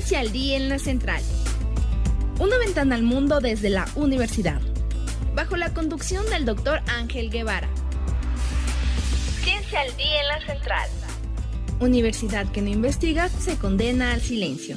Ciencia al Día en la Central. Una ventana al mundo desde la universidad. Bajo la conducción del Dr. Ángel Guevara. Ciencia al Día en la Central. Universidad que no investiga se condena al silencio.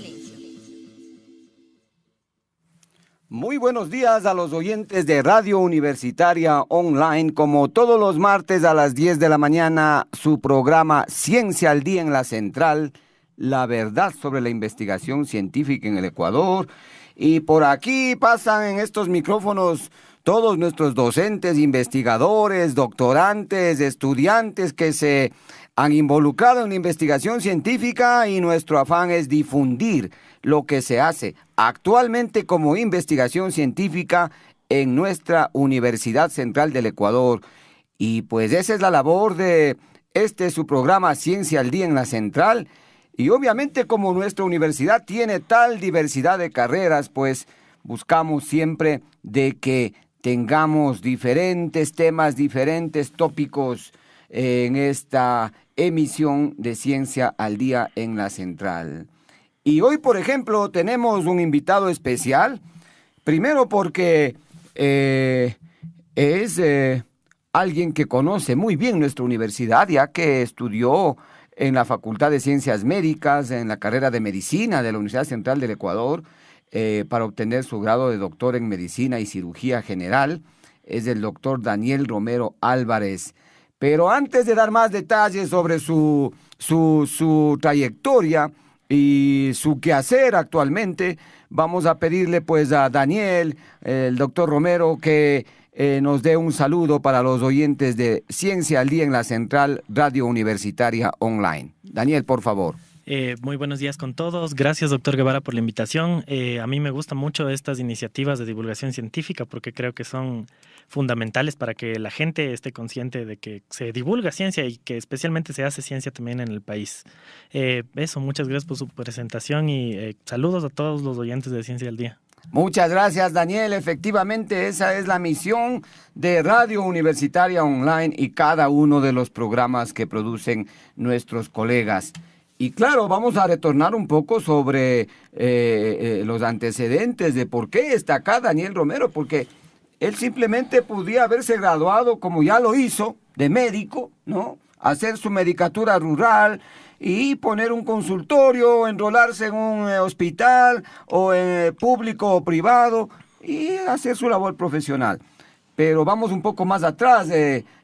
Muy buenos días a los oyentes de Radio Universitaria Online. Como todos los martes a las 10 de la mañana, su programa Ciencia al Día en la Central, la verdad sobre la investigación científica en el Ecuador. Y por aquí pasan en estos micrófonos todos nuestros docentes, investigadores, doctorantes, estudiantes que se han involucrado en la investigación científica, y nuestro afán es difundir lo que se hace actualmente como investigación científica en nuestra Universidad Central del Ecuador. Y pues esa es la labor de su programa Ciencia al Día en la Central. Y obviamente como nuestra universidad tiene tal diversidad de carreras, pues buscamos siempre de que tengamos diferentes temas, diferentes tópicos en esta emisión de Ciencia al Día en la Central. Y hoy, por ejemplo, tenemos un invitado especial. Primero porque es alguien que conoce muy bien nuestra universidad, ya que estudió en la Facultad de Ciencias Médicas, en la carrera de Medicina de la Universidad Central del Ecuador, para obtener su grado de doctor en Medicina y Cirugía General. Es el doctor Daniel Romero Álvarez. Pero antes de dar más detalles sobre su trayectoria y su quehacer actualmente, vamos a pedirle pues a Daniel, el doctor Romero, que nos dé un saludo para los oyentes de Ciencia al Día en la Central Radio Universitaria Online. Daniel, por favor. Muy buenos días con todos. Gracias, doctor Guevara, por la invitación. A mí me gustan mucho estas iniciativas de divulgación científica porque creo que son fundamentales para que la gente esté consciente de que se divulga ciencia y que especialmente se hace ciencia también en el país. Muchas gracias por su presentación y saludos a todos los oyentes de Ciencia al Día. Muchas gracias, Daniel. Efectivamente, esa es la misión de Radio Universitaria Online y cada uno de los programas que producen nuestros colegas. Y claro, vamos a retornar un poco sobre los antecedentes de por qué está acá Daniel Romero, porque él simplemente podía haberse graduado, como ya lo hizo, de médico, ¿no? Hacer su medicatura rural y poner un consultorio, enrolarse en un hospital o en público o privado y hacer su labor profesional. Pero vamos un poco más atrás.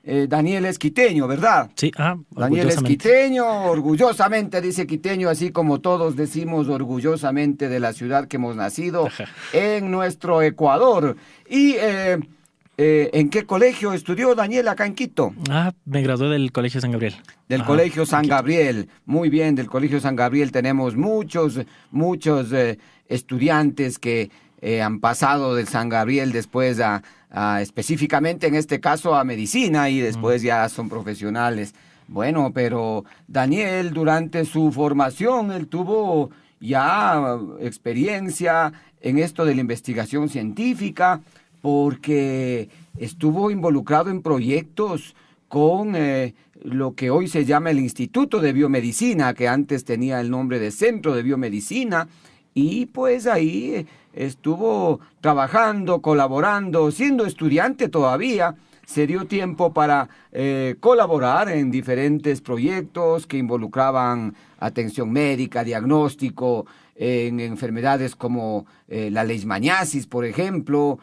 Daniel es quiteño, ¿verdad? Sí, Daniel es quiteño, orgullosamente dice quiteño, así como todos decimos orgullosamente de la ciudad que hemos nacido en nuestro Ecuador. ¿Y en qué colegio estudió Daniel acá en Quito? Me gradué del Colegio San Gabriel. Del Colegio San Gabriel, muy bien, del Colegio San Gabriel tenemos muchos estudiantes que han pasado del San Gabriel después específicamente en este caso a medicina y después ya son profesionales. Bueno, pero Daniel durante su formación, él tuvo ya experiencia en esto de la investigación científica porque estuvo involucrado en proyectos con lo que hoy se llama el Instituto de Biomedicina, que antes tenía el nombre de Centro de Biomedicina, y pues ahí estuvo trabajando, colaborando, siendo estudiante todavía, se dio tiempo para colaborar en diferentes proyectos que involucraban atención médica, diagnóstico, en enfermedades como la leishmaniasis, por ejemplo,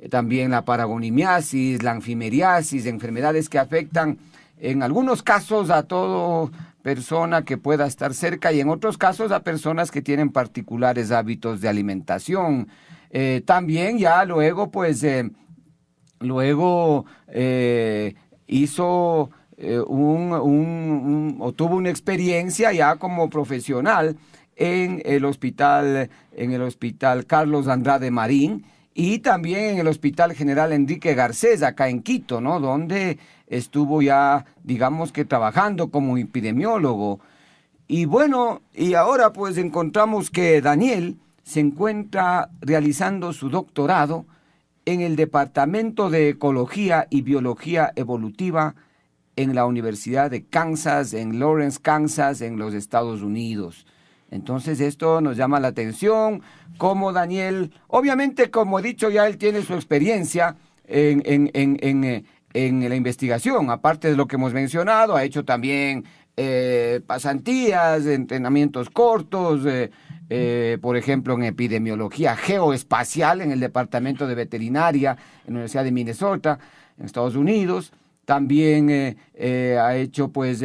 también la paragonimiasis, la anfimeriasis, enfermedades que afectan en algunos casos a todo persona que pueda estar cerca y en otros casos a personas que tienen particulares hábitos de alimentación. También ya luego pues hizo o tuvo una experiencia ya como profesional en el hospital Carlos Andrade Marín y también en el Hospital General Enrique Garcés acá en Quito, ¿no? Donde estuvo ya, digamos que trabajando como epidemiólogo. Y bueno, y ahora pues encontramos que Daniel se encuentra realizando su doctorado en el Departamento de Ecología y Biología Evolutiva en la Universidad de Kansas, en Lawrence, Kansas, en los Estados Unidos. Entonces esto nos llama la atención, como Daniel, obviamente como he dicho ya, él tiene su experiencia en la investigación, aparte de lo que hemos mencionado, ha hecho también pasantías, entrenamientos cortos, por ejemplo en epidemiología geoespacial en el Departamento de Veterinaria en la Universidad de Minnesota, en Estados Unidos. También ha hecho pues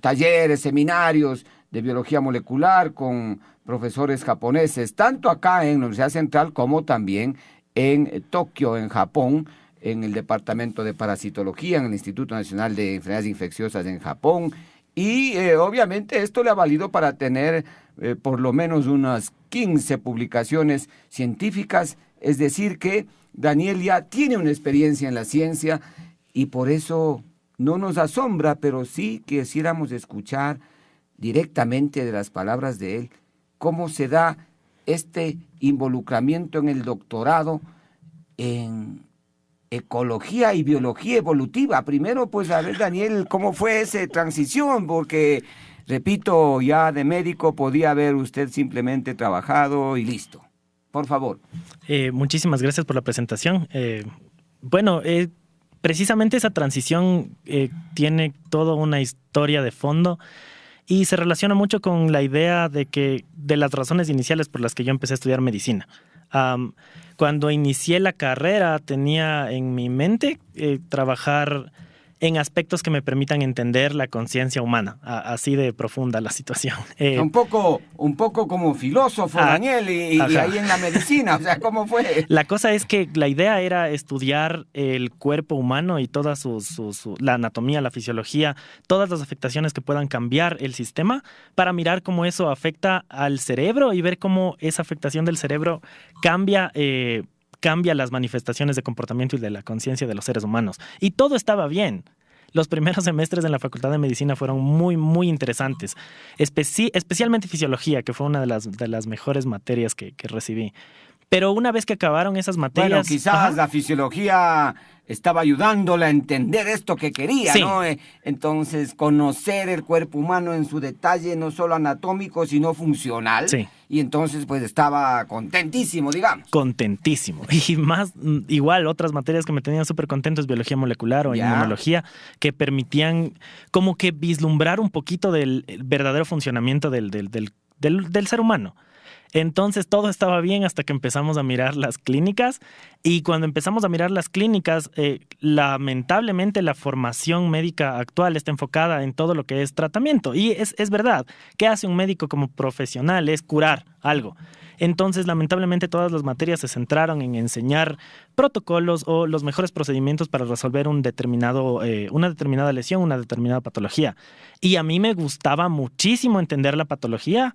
talleres, seminarios de biología molecular con profesores japoneses, tanto acá en la Universidad Central como también en Tokio, en Japón, en el Departamento de Parasitología, en el Instituto Nacional de Enfermedades Infecciosas en Japón. Y obviamente esto le ha valido para tener por lo menos unas 15 publicaciones científicas, es decir que Daniel ya tiene una experiencia en la ciencia y por eso no nos asombra, pero sí quisiéramos escuchar directamente de las palabras de él cómo se da este involucramiento en el doctorado en ecología y biología evolutiva. Primero, pues, a ver, Daniel, ¿cómo fue esa transición? Porque, repito, ya de médico podía haber usted simplemente trabajado y listo. Por favor. Muchísimas gracias por la presentación. Precisamente esa transición tiene toda una historia de fondo y se relaciona mucho con la idea de las razones iniciales por las que yo empecé a estudiar medicina. Cuando inicié la carrera tenía en mi mente trabajar en aspectos que me permitan entender la conciencia humana, así de profunda la situación. Un poco como filósofo, Daniel, y ahí en la medicina, o sea, ¿cómo fue? La cosa es que la idea era estudiar el cuerpo humano y toda la anatomía, la fisiología, todas las afectaciones que puedan cambiar el sistema para mirar cómo eso afecta al cerebro y ver cómo esa afectación del cerebro cambia las manifestaciones de comportamiento y de la conciencia de los seres humanos. Y todo estaba bien. Los primeros semestres en la Facultad de Medicina fueron muy, muy interesantes. Especialmente fisiología, que fue una de las mejores materias que recibí. Pero una vez que acabaron esas materias... Bueno, quizás la fisiología estaba ayudándola a entender esto que quería, sí, ¿no? Entonces, conocer el cuerpo humano en su detalle, no solo anatómico, sino funcional. Sí. Y entonces, pues, estaba contentísimo, digamos. Contentísimo. Y más, igual, otras materias que me tenían súper contento es biología molecular o inmunología, que permitían como que vislumbrar un poquito del verdadero funcionamiento del ser humano. Entonces todo estaba bien hasta que empezamos a mirar las clínicas y cuando empezamos a mirar las clínicas, lamentablemente la formación médica actual está enfocada en todo lo que es tratamiento y es verdad. ¿Qué hace un médico como profesional? Es curar algo. Entonces, lamentablemente todas las materias se centraron en enseñar protocolos o los mejores procedimientos para resolver una determinada lesión, una determinada patología. Y a mí me gustaba muchísimo entender la patología,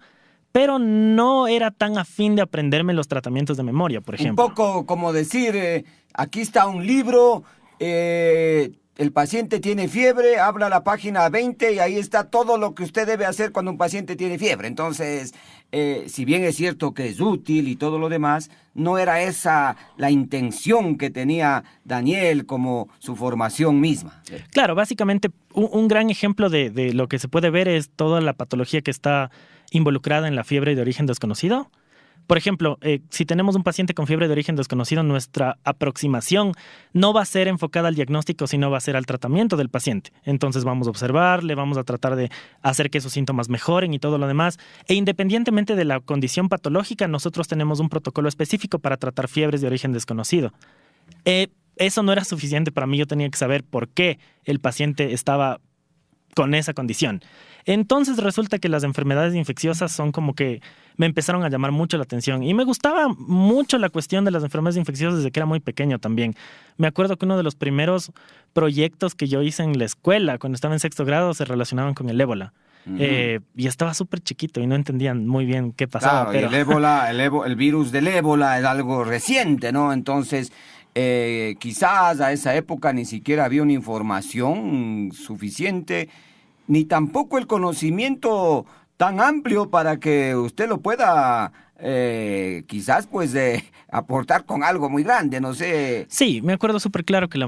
pero no era tan afín de aprenderme los tratamientos de memoria, por ejemplo. Un poco como decir, aquí está un libro, el paciente tiene fiebre, habla la página 20 y ahí está todo lo que usted debe hacer cuando un paciente tiene fiebre. Entonces, si bien es cierto que es útil y todo lo demás, no era esa la intención que tenía Daniel como su formación misma. Claro, básicamente un gran ejemplo de lo que se puede ver es toda la patología que está involucrada en la fiebre de origen desconocido. Por ejemplo, si tenemos un paciente con fiebre de origen desconocido, nuestra aproximación no va a ser enfocada al diagnóstico, sino va a ser al tratamiento del paciente. Entonces vamos a observarle, vamos a tratar de hacer que sus síntomas mejoren y todo lo demás. E independientemente de la condición patológica, nosotros tenemos un protocolo específico para tratar fiebres de origen desconocido. Eso no era suficiente para mí, yo tenía que saber por qué el paciente estaba con esa condición. Entonces resulta que las enfermedades infecciosas son como que me empezaron a llamar mucho la atención y me gustaba mucho la cuestión de las enfermedades infecciosas desde que era muy pequeño también. Me acuerdo que uno de los primeros proyectos que yo hice en la escuela cuando estaba en 6º grado se relacionaban con el ébola. Y estaba súper chiquito y no entendían muy bien qué pasaba. Claro, pero... el virus del ébola es algo reciente, ¿no? Entonces... quizás a esa época ni siquiera había una información suficiente, ni tampoco el conocimiento tan amplio para que usted lo pueda quizás pues aportar con algo muy grande, no sé. Sí, me acuerdo súper claro que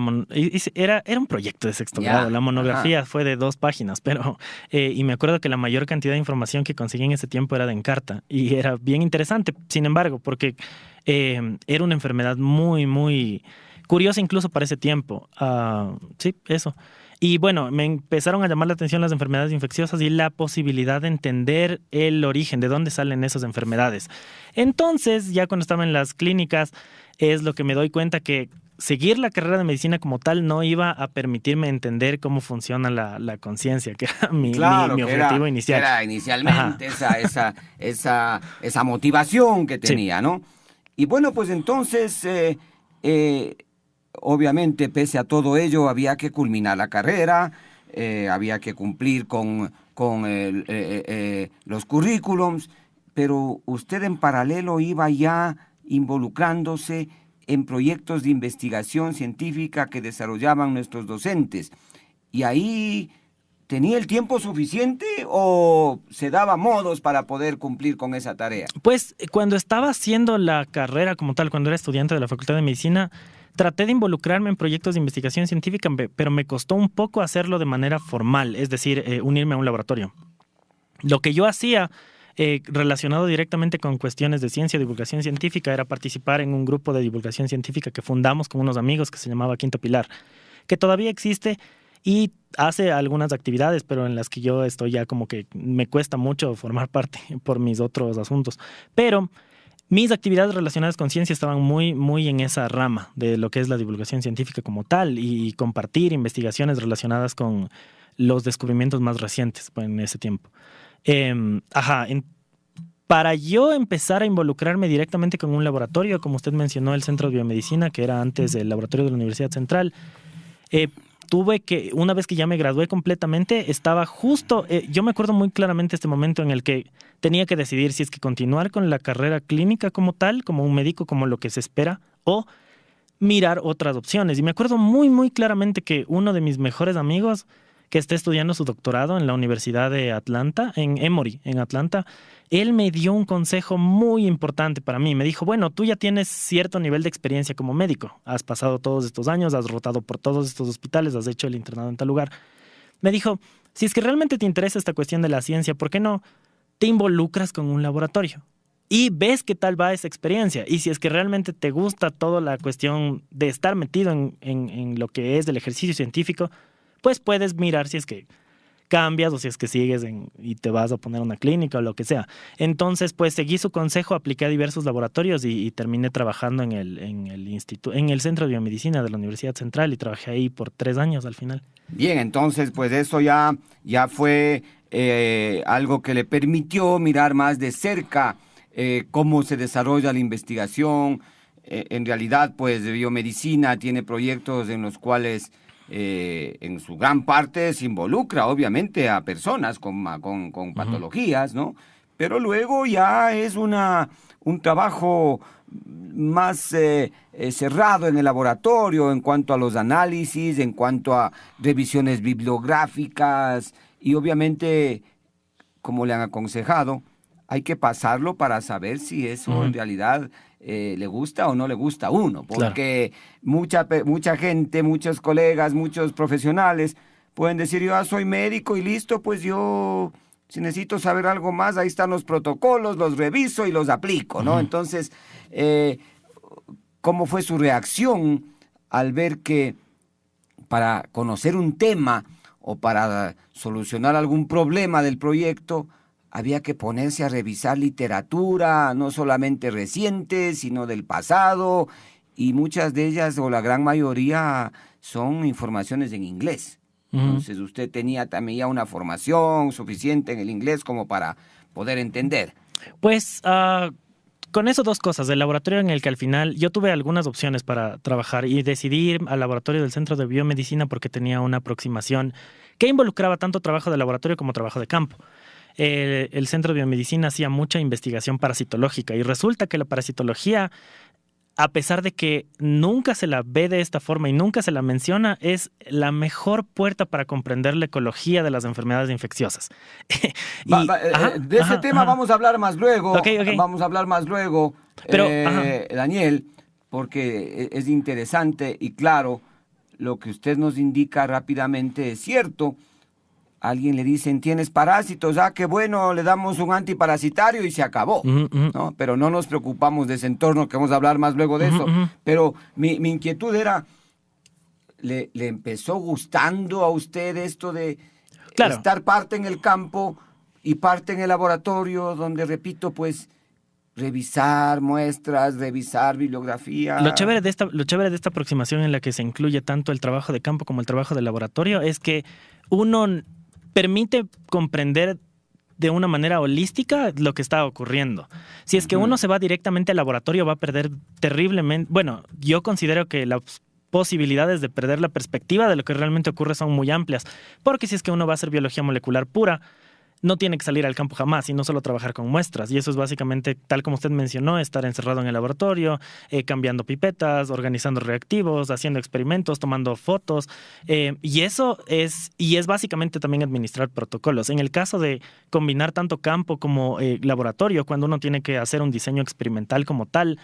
era un proyecto de sexto grado. La monografía fue de 2 páginas, pero y me acuerdo que la mayor cantidad de información que conseguí en ese tiempo era de Encarta y era bien interesante, sin embargo, porque era una enfermedad muy, muy curiosa incluso para ese tiempo. Sí, eso. Y bueno, me empezaron a llamar la atención las enfermedades infecciosas y la posibilidad de entender el origen, de dónde salen esas enfermedades. Entonces, ya cuando estaba en las clínicas, es lo que me doy cuenta que seguir la carrera de medicina como tal no iba a permitirme entender cómo funciona la conciencia, que era mi objetivo inicial. Era inicialmente esa motivación que tenía, sí, ¿no? Y bueno, pues entonces... obviamente, pese a todo ello, había que culminar la carrera, había que cumplir con los currículums, pero usted en paralelo iba ya involucrándose en proyectos de investigación científica que desarrollaban nuestros docentes. ¿Y ahí tenía el tiempo suficiente o se daba modos para poder cumplir con esa tarea? Pues cuando estaba haciendo la carrera como tal, cuando era estudiante de la Facultad de Medicina, traté de involucrarme en proyectos de investigación científica, pero me costó un poco hacerlo de manera formal, es decir, unirme a un laboratorio. Lo que yo hacía relacionado directamente con cuestiones de ciencia y divulgación científica era participar en un grupo de divulgación científica que fundamos con unos amigos que se llamaba Quinto Pilar, que todavía existe y hace algunas actividades, pero en las que yo estoy ya como que me cuesta mucho formar parte por mis otros asuntos. Pero mis actividades relacionadas con ciencia estaban muy, muy en esa rama de lo que es la divulgación científica como tal y compartir investigaciones relacionadas con los descubrimientos más recientes en ese tiempo. Para yo empezar a involucrarme directamente con un laboratorio, como usted mencionó, el Centro de Biomedicina, que era antes el laboratorio de la Universidad Central, tuve que, una vez que ya me gradué completamente, estaba justo, yo me acuerdo muy claramente este momento en el que tenía que decidir si es que continuar con la carrera clínica como tal, como un médico, como lo que se espera, o mirar otras opciones. Y me acuerdo muy, muy claramente que uno de mis mejores amigos, que está estudiando su doctorado en la Universidad de Atlanta, en Emory, en Atlanta, él me dio un consejo muy importante para mí. Me dijo, bueno, tú ya tienes cierto nivel de experiencia como médico. Has pasado todos estos años, has rotado por todos estos hospitales, has hecho el internado en tal lugar. Me dijo, si es que realmente te interesa esta cuestión de la ciencia, ¿por qué no te involucras con un laboratorio? Y ves qué tal va esa experiencia. Y si es que realmente te gusta toda la cuestión de estar metido en lo que es el ejercicio científico, pues puedes mirar si es que cambias o si es que sigues y te vas a poner una clínica o lo que sea. Entonces, pues seguí su consejo, apliqué a diversos laboratorios y terminé trabajando en el Centro de Biomedicina de la Universidad Central y trabajé ahí por 3 años al final. Bien, entonces, pues eso ya fue algo que le permitió mirar más de cerca cómo se desarrolla la investigación. En realidad, pues, biomedicina tiene proyectos en los cuales en su gran parte se involucra obviamente a personas con patologías, ¿no? Pero luego ya es un trabajo más cerrado en el laboratorio en cuanto a los análisis, en cuanto a revisiones bibliográficas y obviamente, como le han aconsejado, hay que pasarlo para saber si eso en realidad le gusta o no le gusta a uno, porque mucha gente, muchos colegas, muchos profesionales pueden decir, yo soy médico y listo, pues yo si necesito saber algo más, ahí están los protocolos, los reviso y los aplico, ¿no? Entonces, ¿cómo fue su reacción al ver que para conocer un tema o para solucionar algún problema del proyecto había que ponerse a revisar literatura, no solamente reciente, sino del pasado, y muchas de ellas, o la gran mayoría, son informaciones en inglés? Entonces usted tenía también ya una formación suficiente en el inglés como para poder entender. Pues con eso 2 cosas. El laboratorio en el que al final yo tuve algunas opciones para trabajar y decidí ir al laboratorio del Centro de Biomedicina porque tenía una aproximación que involucraba tanto trabajo de laboratorio como trabajo de campo. El Centro de Biomedicina hacía mucha investigación parasitológica y resulta que la parasitología a pesar de que nunca se la ve de esta forma y nunca se la menciona, es la mejor puerta para comprender la ecología de las enfermedades infecciosas. De ese tema vamos a hablar más luego. Okay. Vamos a hablar más luego, pero, Daniel, porque es interesante y claro, lo que usted nos indica rápidamente es cierto. Alguien le dicen, tienes parásitos, qué bueno, le damos un antiparasitario y se acabó, ¿no? Pero no nos preocupamos de ese entorno, que vamos a hablar más luego de eso. Pero mi inquietud era, ¿le empezó gustando a usted esto de estar parte en el campo y parte en el laboratorio, donde, repito, pues, revisar muestras, revisar bibliografía? Lo chévere de esta aproximación en la que se incluye tanto el trabajo de campo como el trabajo de laboratorio es que uno permite comprender de una manera holística lo que está ocurriendo. Si es que uno se va directamente al laboratorio, va a perder terriblemente. Bueno, yo considero que las posibilidades de perder la perspectiva de lo que realmente ocurre son muy amplias, porque si es que uno va a hacer biología molecular pura, no tiene que salir al campo jamás y no solo trabajar con muestras. Y eso es básicamente, tal como usted mencionó, estar encerrado en el laboratorio, cambiando pipetas, organizando reactivos, haciendo experimentos, tomando fotos. Y es básicamente también administrar protocolos. En el caso de combinar tanto campo como laboratorio, cuando uno tiene que hacer un diseño experimental como tal,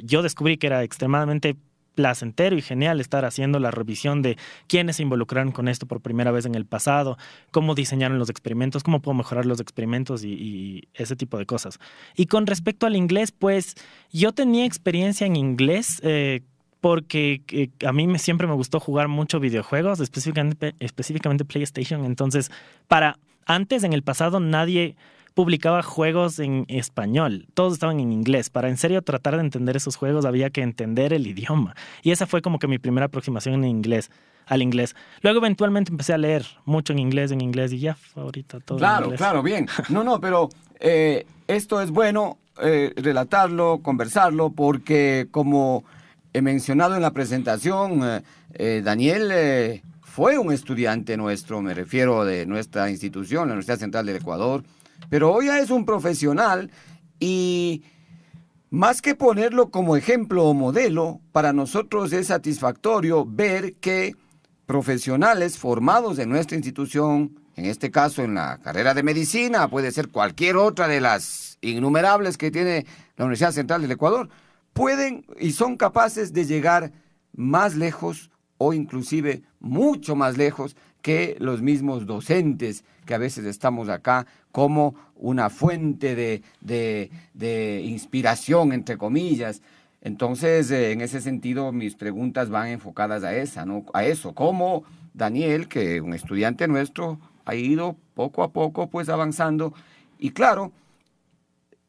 yo descubrí que era extremadamente placentero y genial estar haciendo la revisión de quiénes se involucraron con esto por primera vez en el pasado, cómo diseñaron los experimentos, cómo puedo mejorar los experimentos y ese tipo de cosas. Y con respecto al inglés, pues yo tenía experiencia en inglés porque a mí siempre me gustó jugar mucho videojuegos, específicamente PlayStation. Entonces, antes, en el pasado, nadie publicaba juegos en español, todos estaban en inglés. Para en serio tratar de entender esos juegos había que entender el idioma. Y esa fue como que mi primera aproximación al inglés. Luego eventualmente empecé a leer mucho en inglés y ya ahorita todo en inglés. Claro, bien. No, pero esto es bueno relatarlo, conversarlo, porque como he mencionado en la presentación, Daniel fue un estudiante nuestro, me refiero de nuestra institución, la Universidad Central del Ecuador, pero hoy ya es un profesional y más que ponerlo como ejemplo o modelo, para nosotros es satisfactorio ver que profesionales formados en nuestra institución, en este caso en la carrera de medicina, puede ser cualquier otra de las innumerables que tiene la Universidad Central del Ecuador, pueden y son capaces de llegar más lejos o inclusive mucho más lejos que los mismos docentes que a veces estamos acá como una fuente de inspiración, entre comillas. Entonces, en ese sentido, mis preguntas van enfocadas a eso. Cómo Daniel, que un estudiante nuestro, ha ido poco a poco pues avanzando. Y claro,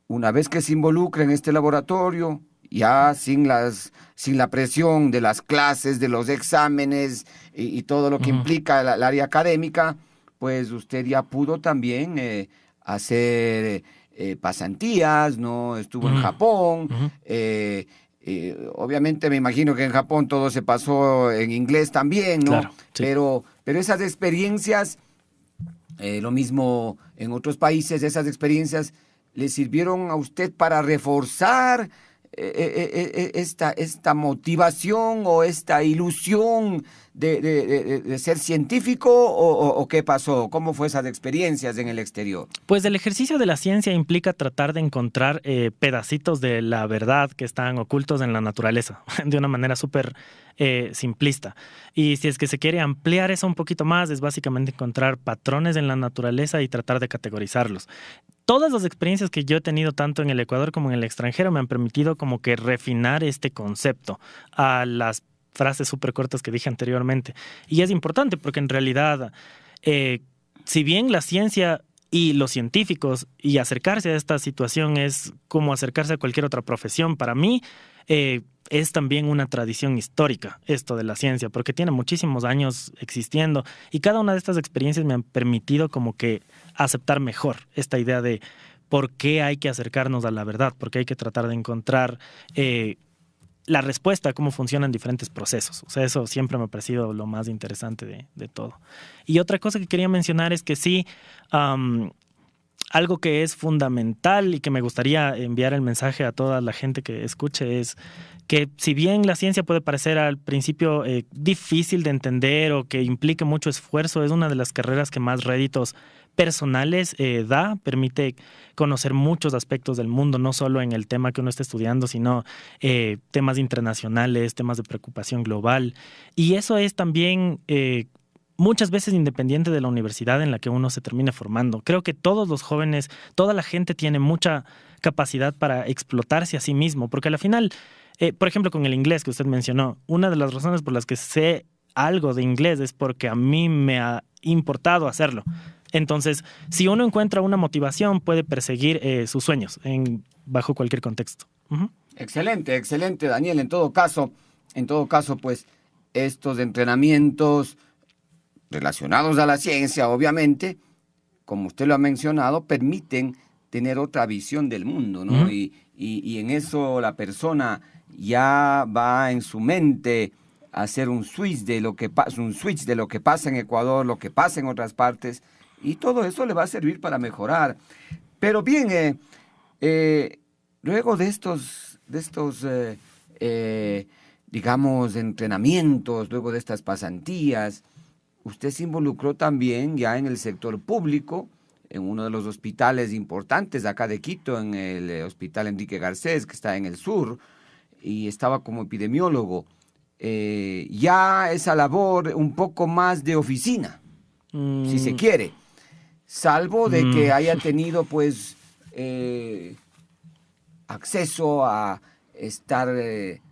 una vez que se involucra en este laboratorio, ya sin la presión de las clases, de los exámenes y todo lo que implica el área académica, pues usted ya pudo también hacer pasantías, ¿no? Estuvo en Japón. Obviamente me imagino que en Japón todo se pasó en inglés también, ¿no? Claro, sí. Pero esas experiencias, lo mismo en otros países, esas experiencias le sirvieron a usted para reforzar esta motivación o esta ilusión de ser científico o qué pasó? ¿Cómo fue esas experiencias en el exterior? Pues el ejercicio de la ciencia implica tratar de encontrar pedacitos de la verdad que están ocultos en la naturaleza, de una manera súper simplista. Y si es que se quiere ampliar eso un poquito más, es básicamente encontrar patrones en la naturaleza y tratar de categorizarlos. Todas las experiencias que yo he tenido tanto en el Ecuador como en el extranjero me han permitido como que refinar este concepto a las frases súper cortas que dije anteriormente. Y es importante porque en realidad, si bien la ciencia y los científicos y acercarse a esta situación es como acercarse a cualquier otra profesión, para mí es también una tradición histórica esto de la ciencia, porque tiene muchísimos años existiendo y cada una de estas experiencias me han permitido como que aceptar mejor esta idea de por qué hay que acercarnos a la verdad, por qué hay que tratar de encontrar la respuesta a cómo funcionan diferentes procesos. O sea, eso siempre me ha parecido lo más interesante de todo. Y otra cosa que quería mencionar es que sí, algo que es fundamental y que me gustaría enviar el mensaje a toda la gente que escuche es que si bien la ciencia puede parecer al principio difícil de entender o que implique mucho esfuerzo, es una de las carreras que más réditos personales permite conocer muchos aspectos del mundo, no solo en el tema que uno está estudiando, sino temas internacionales, temas de preocupación global. Y eso es también muchas veces independiente de la universidad en la que uno se termine formando. Creo que todos los jóvenes, toda la gente tiene mucha capacidad para explotarse a sí mismo, porque al final, por ejemplo, con el inglés que usted mencionó, una de las razones por las que sé algo de inglés es porque a mí me ha importado hacerlo. Entonces, si uno encuentra una motivación, puede perseguir sus sueños bajo cualquier contexto. Uh-huh. Excelente, excelente, Daniel. En todo caso, pues, estos entrenamientos relacionados a la ciencia, obviamente, como usted lo ha mencionado, permiten tener otra visión del mundo, ¿no? Uh-huh. Y en eso la persona ya va en su mente a hacer un switch de lo que pasa en Ecuador, lo que pasa en otras partes, y todo eso le va a servir para mejorar. Pero bien, luego de estos digamos, entrenamientos, luego de estas pasantías, usted se involucró también ya en el sector público, en uno de los hospitales importantes de acá de Quito, en el Hospital Enrique Garcés, que está en el sur, y estaba como epidemiólogo. Ya esa labor un poco más de oficina, si se quiere, salvo de que haya tenido pues acceso a estar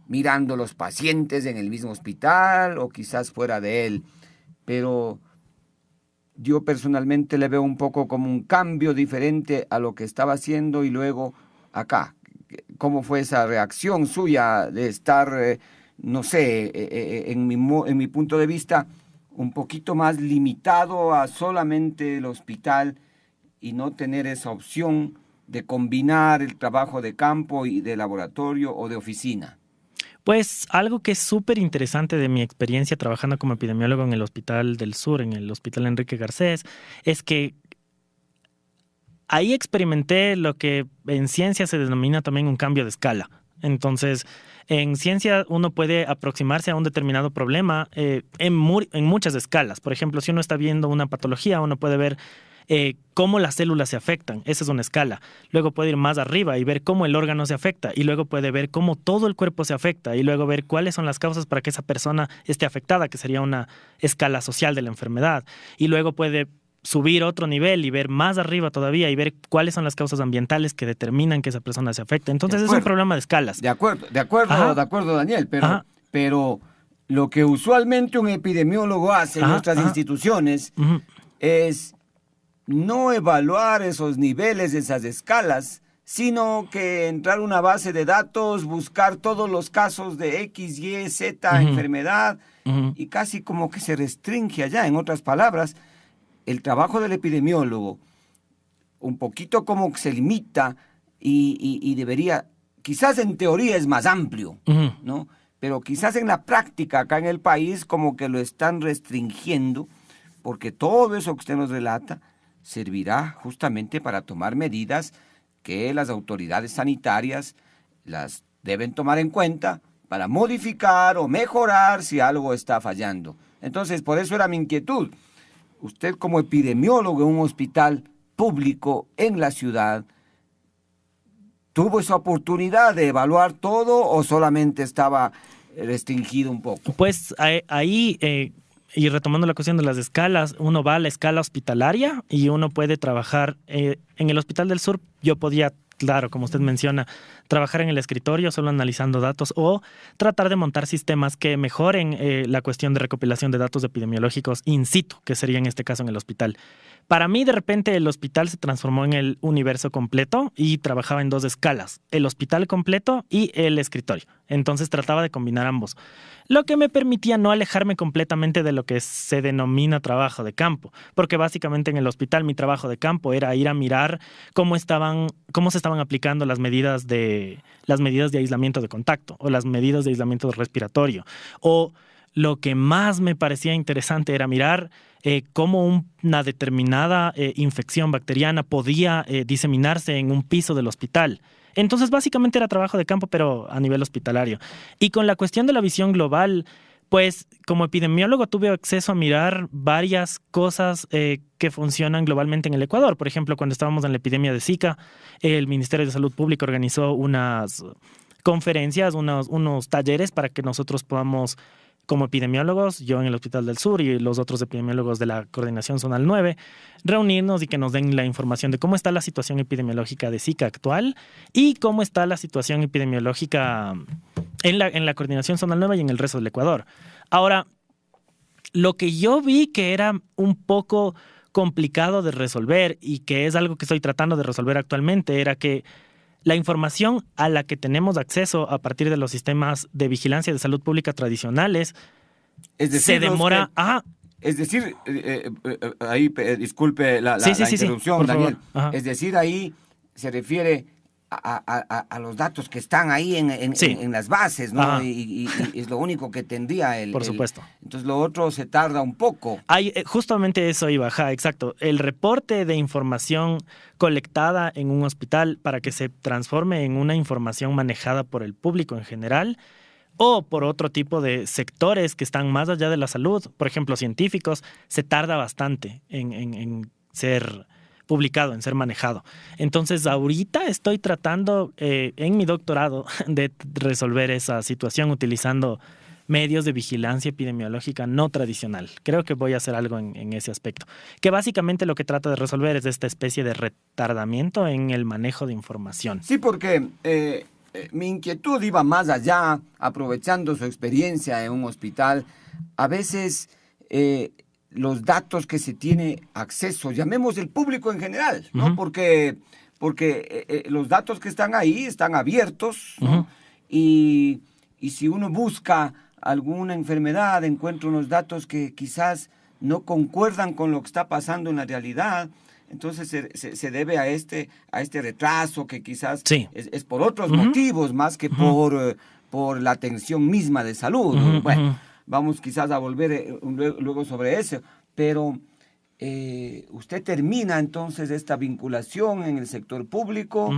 mirando los pacientes en el mismo hospital o quizás fuera de él. Pero yo personalmente le veo un poco como un cambio diferente a lo que estaba haciendo y luego acá. ¿Cómo fue esa reacción suya de estar, no sé, en mi punto de vista, un poquito más limitado a solamente el hospital y no tener esa opción de combinar el trabajo de campo y de laboratorio o de oficina? Pues algo que es súper interesante de mi experiencia trabajando como epidemiólogo en el Hospital del Sur, en el Hospital Enrique Garcés, es que ahí experimenté lo que en ciencia se denomina también un cambio de escala. Entonces, en ciencia uno puede aproximarse a un determinado problema en muchas escalas. Por ejemplo, si uno está viendo una patología, uno puede ver cómo las células se afectan. Esa es una escala. Luego puede ir más arriba y ver cómo el órgano se afecta. Y luego puede ver cómo todo el cuerpo se afecta. Y luego ver cuáles son las causas para que esa persona esté afectada, que sería una escala social de la enfermedad. Y luego puede subir otro nivel y ver más arriba todavía y ver cuáles son las causas ambientales que determinan que esa persona se afecta. Entonces es un problema de escalas. De acuerdo, Daniel, pero lo que usualmente un epidemiólogo hace en nuestras instituciones es no evaluar esos niveles, esas escalas, sino que entrar a una base de datos, buscar todos los casos de X, Y, Z, enfermedad, y casi como que se restringe allá. En otras palabras, el trabajo del epidemiólogo un poquito como que se limita y debería, quizás en teoría es más amplio, ¿no? Pero quizás en la práctica acá en el país como que lo están restringiendo, porque todo eso que usted nos relata servirá justamente para tomar medidas que las autoridades sanitarias las deben tomar en cuenta para modificar o mejorar si algo está fallando. Entonces, por eso era mi inquietud. Usted como epidemiólogo en un hospital público en la ciudad, ¿tuvo esa oportunidad de evaluar todo o solamente estaba restringido un poco? Pues ahí... Y retomando la cuestión de las escalas, uno va a la escala hospitalaria y uno puede trabajar en el Hospital del Sur. Yo podía, claro, como usted menciona, trabajar en el escritorio solo analizando datos o tratar de montar sistemas que mejoren la cuestión de recopilación de datos epidemiológicos in situ, que sería en este caso en el hospital. Para mí, de repente, el hospital se transformó en el universo completo y trabajaba en dos escalas, el hospital completo y el escritorio. Entonces trataba de combinar ambos, lo que me permitía no alejarme completamente de lo que se denomina trabajo de campo, porque básicamente en el hospital mi trabajo de campo era ir a mirar cómo se estaban aplicando las medidas de aislamiento de contacto o las medidas de aislamiento respiratorio o lo que más me parecía interesante era mirar cómo una determinada infección bacteriana podía diseminarse en un piso del hospital. Entonces, básicamente era trabajo de campo, pero a nivel hospitalario. Y con la cuestión de la visión global, pues como epidemiólogo tuve acceso a mirar varias cosas que funcionan globalmente en el Ecuador. Por ejemplo, cuando estábamos en la epidemia de Zika, el Ministerio de Salud Pública organizó unas conferencias, unos talleres para que nosotros podamos, como epidemiólogos, yo en el Hospital del Sur y los otros epidemiólogos de la Coordinación Zonal 9, reunirnos y que nos den la información de cómo está la situación epidemiológica de Zika actual y cómo está la situación epidemiológica en la Coordinación Zonal 9 y en el resto del Ecuador. Ahora, lo que yo vi que era un poco complicado de resolver y que es algo que estoy tratando de resolver actualmente era que la información a la que tenemos acceso a partir de los sistemas de vigilancia de salud pública tradicionales se demora Es decir, ahí disculpe la interrupción, Daniel. Es decir, ahí se refiere a los datos que están ahí en las bases, ¿no? Y es lo único que tendría Por supuesto. Entonces lo otro se tarda un poco. Justamente eso iba, exacto. El reporte de información colectada en un hospital para que se transforme en una información manejada por el público en general o por otro tipo de sectores que están más allá de la salud, por ejemplo, científicos, se tarda bastante en ser publicado, en ser manejado. Entonces, ahorita estoy tratando en mi doctorado de resolver esa situación utilizando medios de vigilancia epidemiológica no tradicional. Creo que voy a hacer algo en ese aspecto. Que básicamente lo que trata de resolver es esta especie de retardamiento en el manejo de información. Sí, porque mi inquietud iba más allá, aprovechando su experiencia en un hospital. A veces los datos que se tiene acceso, llamemos el público en general, ¿no? Uh-huh. Porque los datos que están ahí están abiertos, ¿no? Uh-huh. Y si uno busca alguna enfermedad, encuentra unos datos que quizás no concuerdan con lo que está pasando en la realidad, entonces se debe a este retraso que quizás es por otros motivos más que por la atención misma de salud. Uh-huh. Bueno, vamos quizás a volver luego sobre eso, pero usted termina entonces esta vinculación en el sector público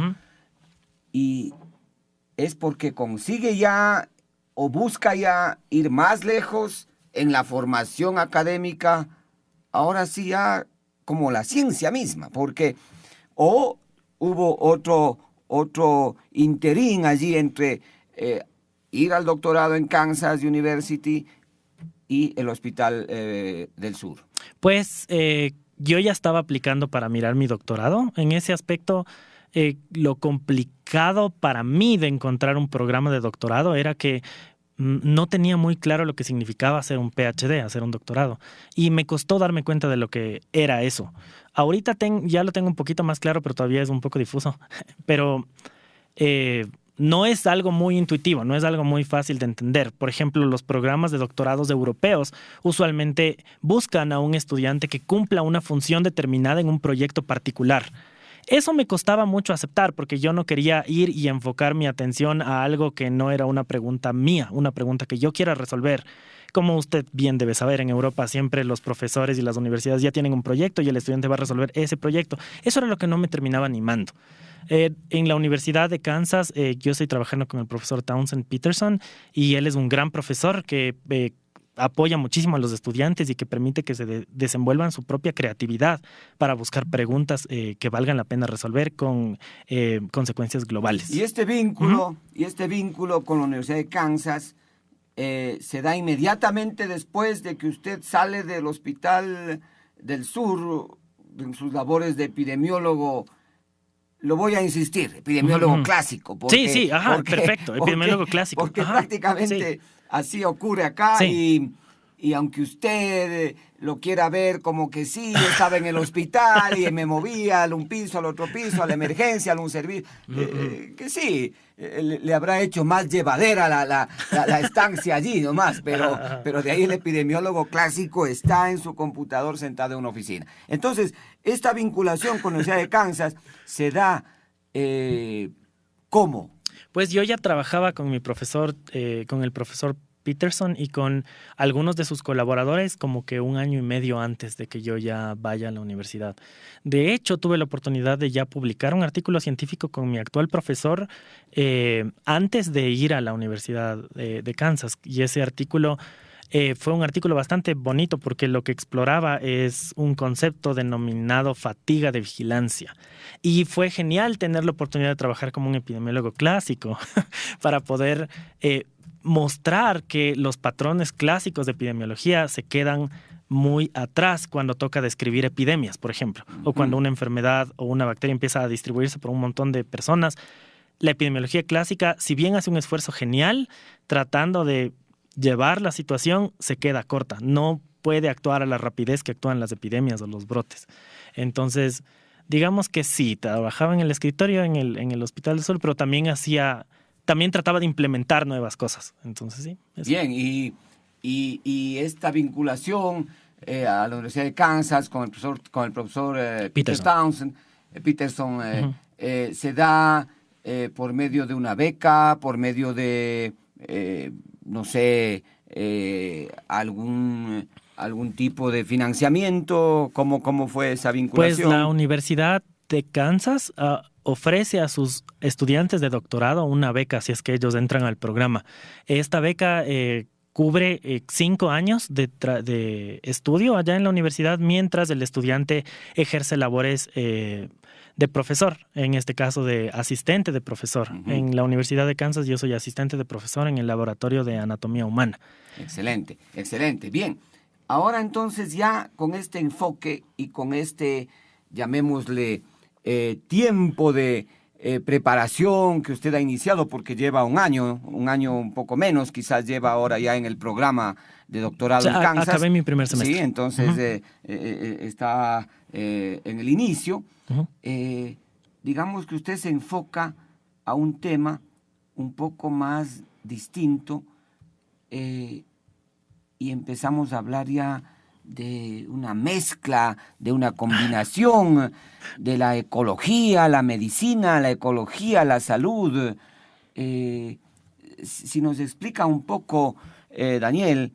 y es porque consigue ya o busca ya ir más lejos en la formación académica, ahora sí ya como la ciencia misma, porque o hubo otro interín allí entre ir al doctorado en Kansas University y el Hospital del Sur. Pues yo ya estaba aplicando para mirar mi doctorado. En ese aspecto, lo complicado para mí de encontrar un programa de doctorado era que no tenía muy claro lo que significaba hacer un PhD, hacer un doctorado. Y me costó darme cuenta de lo que era eso. Ahorita ya lo tengo un poquito más claro, pero todavía es un poco difuso. Pero no es algo muy intuitivo, no es algo muy fácil de entender. Por ejemplo, los programas de doctorados europeos usualmente buscan a un estudiante que cumpla una función determinada en un proyecto particular. Eso me costaba mucho aceptar porque yo no quería ir y enfocar mi atención a algo que no era una pregunta mía, una pregunta que yo quiera resolver. Como usted bien debe saber, en Europa siempre los profesores y las universidades ya tienen un proyecto y el estudiante va a resolver ese proyecto. Eso era lo que no me terminaba animando. En la Universidad de Kansas yo estoy trabajando con el profesor Townsend Peterson y él es un gran profesor que apoya muchísimo a los estudiantes y que permite que se desenvuelvan su propia creatividad para buscar preguntas que valgan la pena resolver con consecuencias globales. Y este vínculo, con la Universidad de Kansas se da inmediatamente después de que usted sale del Hospital del Sur en sus labores de epidemiólogo. Lo voy a insistir, epidemiólogo clásico. Porque, perfecto, epidemiólogo clásico. Porque prácticamente así ocurre acá y aunque usted lo quiera ver como que sí, estaba en el hospital y me movía a un piso, al otro piso, a la emergencia, a un servicio, que sí, le habrá hecho más llevadera la estancia allí nomás, pero de ahí el epidemiólogo clásico está en su computador sentado en una oficina. Entonces, esta vinculación con la Universidad de Kansas se da, ¿cómo? Pues yo ya trabajaba con mi profesor, con el profesor Peterson y con algunos de sus colaboradores como que 1 año y medio antes de que yo ya vaya a la universidad. De hecho, tuve la oportunidad de ya publicar un artículo científico con mi actual profesor antes de ir a la Universidad de Kansas. Y ese artículo fue un artículo bastante bonito porque lo que exploraba es un concepto denominado fatiga de vigilancia. Y fue genial tener la oportunidad de trabajar como un epidemiólogo clásico para poder mostrar que los patrones clásicos de epidemiología se quedan muy atrás cuando toca describir epidemias, por ejemplo, o cuando una enfermedad o una bacteria empieza a distribuirse por un montón de personas. La epidemiología clásica, si bien hace un esfuerzo genial tratando de llevar la situación, se queda corta. No puede actuar a la rapidez que actúan las epidemias o los brotes. Entonces, digamos que sí, trabajaba en el escritorio en el Hospital del Sur, pero también trataba de implementar nuevas cosas. Entonces, sí. Eso. Bien, y esta vinculación a la Universidad de Kansas con el profesor Peterson se da por medio de una beca, por medio de no sé, algún tipo de financiamiento. ¿Cómo fue esa vinculación? Pues la Universidad de Kansas ofrece a sus estudiantes de doctorado una beca si es que ellos entran al programa. Esta beca cubre 5 años de estudio allá en la universidad mientras el estudiante ejerce labores de profesor, en este caso de asistente de profesor. Uh-huh. En la Universidad de Kansas yo soy asistente de profesor en el laboratorio de anatomía humana. Excelente, excelente. Bien, ahora entonces ya con este enfoque y con este, llamémosle, tiempo de preparación que usted ha iniciado, porque lleva un año un poco menos, quizás lleva ahora ya en el programa de doctorado en Kansas. Acabé mi primer semestre. Sí, entonces está en el inicio. Uh-huh. Digamos que usted se enfoca a un tema un poco más distinto y empezamos a hablar ya de una mezcla, de una combinación de la ecología, la medicina, la ecología, la salud. Si nos explica un poco, Daniel,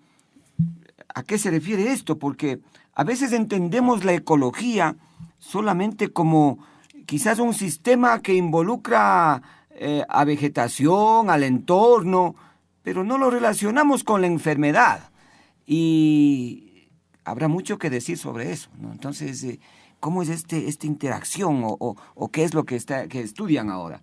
¿a qué se refiere esto? Porque a veces entendemos la ecología solamente como quizás un sistema que involucra a vegetación, al entorno, pero no lo relacionamos con la enfermedad. Y habrá mucho que decir sobre eso, ¿no? Entonces, ¿cómo es esta interacción o qué es lo que estudian ahora?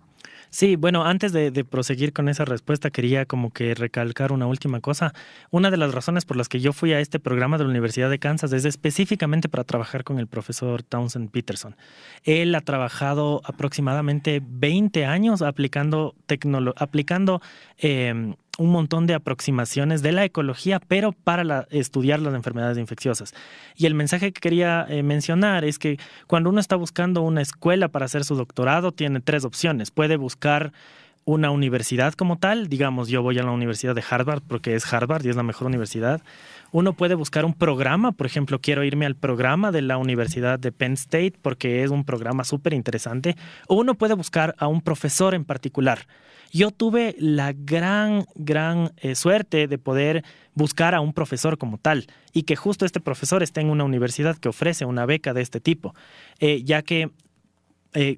Sí, bueno, antes de proseguir con esa respuesta, quería como que recalcar una última cosa. Una de las razones por las que yo fui a este programa de la Universidad de Kansas es específicamente para trabajar con el profesor Townsend Peterson. Él ha trabajado aproximadamente 20 años aplicando un montón de aproximaciones de la ecología, pero para estudiar las enfermedades infecciosas. Y el mensaje que quería mencionar es que cuando uno está buscando una escuela para hacer su doctorado, tiene 3 opciones. Puede buscar una universidad como tal, digamos, yo voy a la Universidad de Harvard porque es Harvard y es la mejor universidad. Uno puede buscar un programa, por ejemplo, quiero irme al programa de la Universidad de Penn State porque es un programa súper interesante. O uno puede buscar a un profesor en particular. Yo tuve la gran suerte de poder buscar a un profesor como tal y que justo este profesor esté en una universidad que ofrece una beca de este tipo, ya que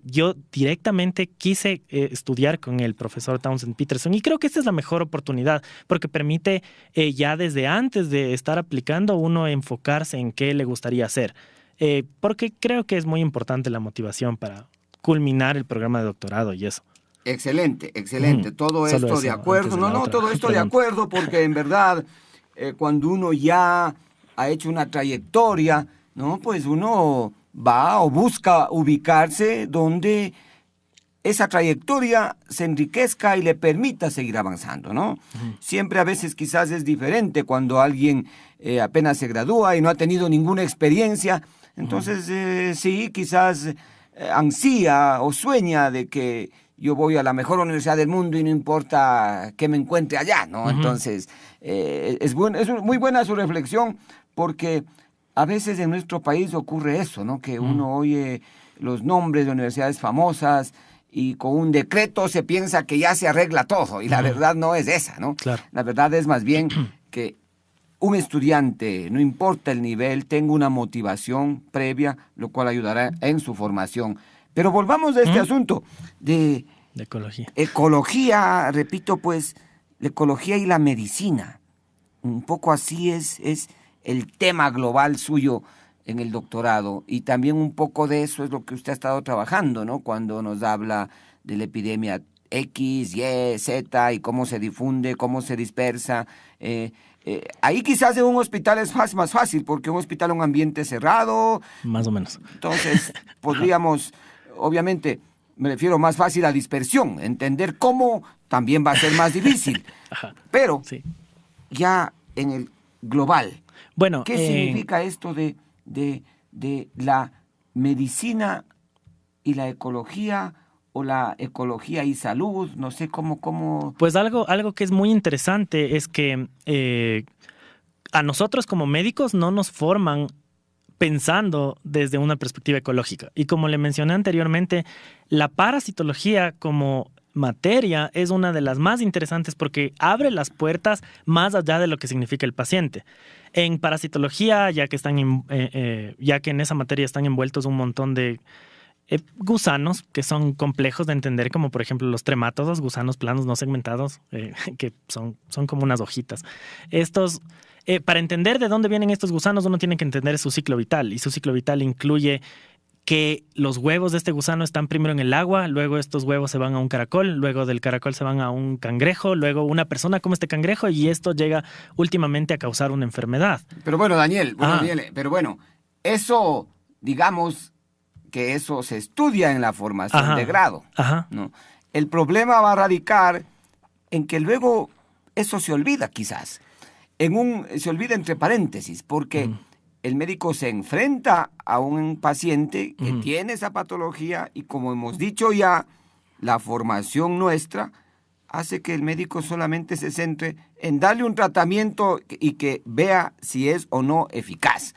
yo directamente quise estudiar con el profesor Townsend Peterson y creo que esta es la mejor oportunidad porque permite ya desde antes de estar aplicando uno enfocarse en qué le gustaría hacer, porque creo que es muy importante la motivación para culminar el programa de doctorado y eso. Excelente. Todo esto eso, de acuerdo. Todo esto pregunta. De acuerdo porque en verdad cuando uno ya ha hecho una trayectoria, ¿no? Pues uno va o busca ubicarse donde esa trayectoria se enriquezca y le permita seguir avanzando, ¿no? Uh-huh. Siempre a veces quizás es diferente cuando alguien apenas se gradúa y no ha tenido ninguna experiencia. Entonces, sí, quizás ansía o sueña de que yo voy a la mejor universidad del mundo y no importa que me encuentre allá, ¿no? Uh-huh. Entonces, es muy buena su reflexión porque a veces en nuestro país ocurre eso, ¿no? Que uno oye los nombres de universidades famosas y con un decreto se piensa que ya se arregla todo, y la verdad no es esa, ¿no? Claro. La verdad es más bien que un estudiante, no importa el nivel, tenga una motivación previa, lo cual ayudará en su formación. Pero volvamos a este asunto de ecología. Ecología, repito, pues, la ecología y la medicina. Un poco así es el tema global suyo en el doctorado, y también un poco de eso es lo que usted ha estado trabajando, ¿no? Cuando nos habla de la epidemia X, Y, Z, y cómo se difunde, cómo se dispersa. Ahí quizás en un hospital es más fácil, porque un hospital es un ambiente cerrado. Más o menos. Entonces, podríamos, obviamente, me refiero más fácil a dispersión. Entender cómo también va a ser más difícil. Ajá. Pero, Sí. ya en el global, Bueno, ¿qué significa esto de la medicina y la ecología, o la ecología y salud? No sé cómo... Pues algo que es muy interesante es que a nosotros como médicos no nos forman pensando desde una perspectiva ecológica. Y como le mencioné anteriormente, la parasitología como materia es una de las más interesantes porque abre las puertas más allá de lo que significa el paciente. En parasitología, ya que en esa materia están envueltos un montón de gusanos que son complejos de entender, como por ejemplo los tremátodos, gusanos planos no segmentados, que son como unas hojitas. Estos, para entender de dónde vienen estos gusanos, uno tiene que entender su ciclo vital, y su ciclo vital incluye que los huevos de este gusano están primero en el agua, luego estos huevos se van a un caracol, luego del caracol se van a un cangrejo, luego una persona come este cangrejo, y esto llega últimamente a causar una enfermedad. Pero bueno, Daniel, eso, digamos que eso se estudia en la formación de grado, ¿no? El problema va a radicar en que luego eso se olvida quizás. Se olvida entre paréntesis, porque el médico se enfrenta a un paciente que tiene esa patología, y como hemos dicho ya, la formación nuestra hace que el médico solamente se centre en darle un tratamiento y que vea si es o no eficaz.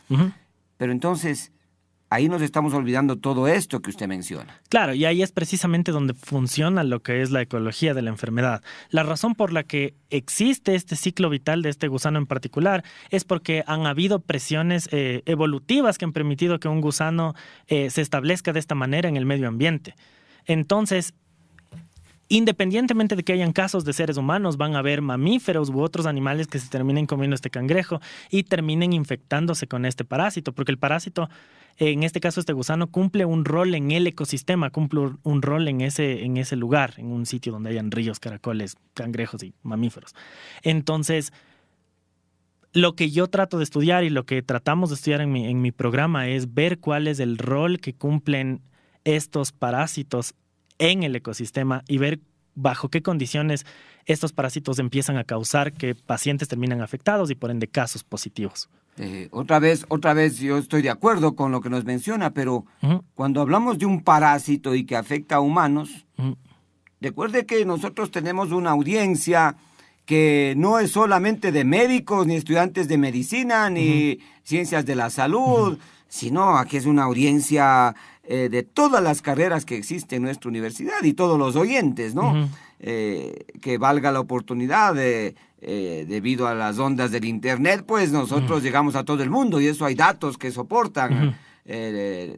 Pero entonces, ahí nos estamos olvidando todo esto que usted menciona. Claro, y ahí es precisamente donde funciona lo que es la ecología de la enfermedad. La razón por la que existe este ciclo vital de este gusano en particular es porque han habido presiones evolutivas que han permitido que un gusano se establezca de esta manera en el medio ambiente. Entonces, independientemente de que hayan casos de seres humanos, van a haber mamíferos u otros animales que se terminen comiendo este cangrejo y terminen infectándose con este parásito, porque el parásito, en este caso este gusano, cumple un rol en el ecosistema, cumple un rol en ese lugar, en un sitio donde hayan ríos, caracoles, cangrejos y mamíferos. Entonces, lo que yo trato de estudiar y lo que tratamos de estudiar en mi programa es ver cuál es el rol que cumplen estos parásitos en el ecosistema y ver bajo qué condiciones estos parásitos empiezan a causar que pacientes terminan afectados y por ende casos positivos. Otra vez yo estoy de acuerdo con lo que nos menciona, pero cuando hablamos de un parásito y que afecta a humanos, recuerde que nosotros tenemos una audiencia que no es solamente de médicos, ni estudiantes de medicina, ni ciencias de la salud, sino que es una audiencia de todas las carreras que existen en nuestra universidad, y todos los oyentes, ¿no? Que valga la oportunidad debido a las ondas del internet, pues nosotros llegamos a todo el mundo, y eso hay datos que soportan.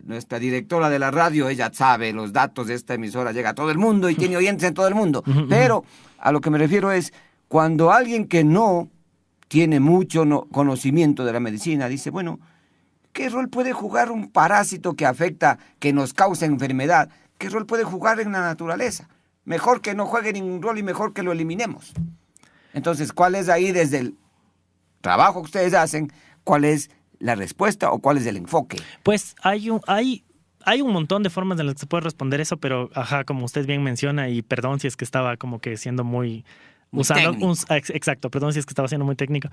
Nuestra directora de la radio, ella sabe, los datos de esta emisora llega a todo el mundo y tiene oyentes en todo el mundo. Pero a lo que me refiero es, cuando alguien que no tiene mucho conocimiento de la medicina dice, bueno, ¿qué rol puede jugar un parásito que afecta, que nos causa enfermedad? ¿Qué rol puede jugar en la naturaleza? Mejor que no juegue ningún rol y mejor que lo eliminemos. Entonces, ¿cuál es ahí desde el trabajo que ustedes hacen? ¿Cuál es la respuesta o cuál es el enfoque? Pues hay un montón de formas en las que se puede responder eso, pero como usted bien menciona, y perdón si es que estaba como que siendo muy exacto, perdón si es que estaba siendo muy técnico.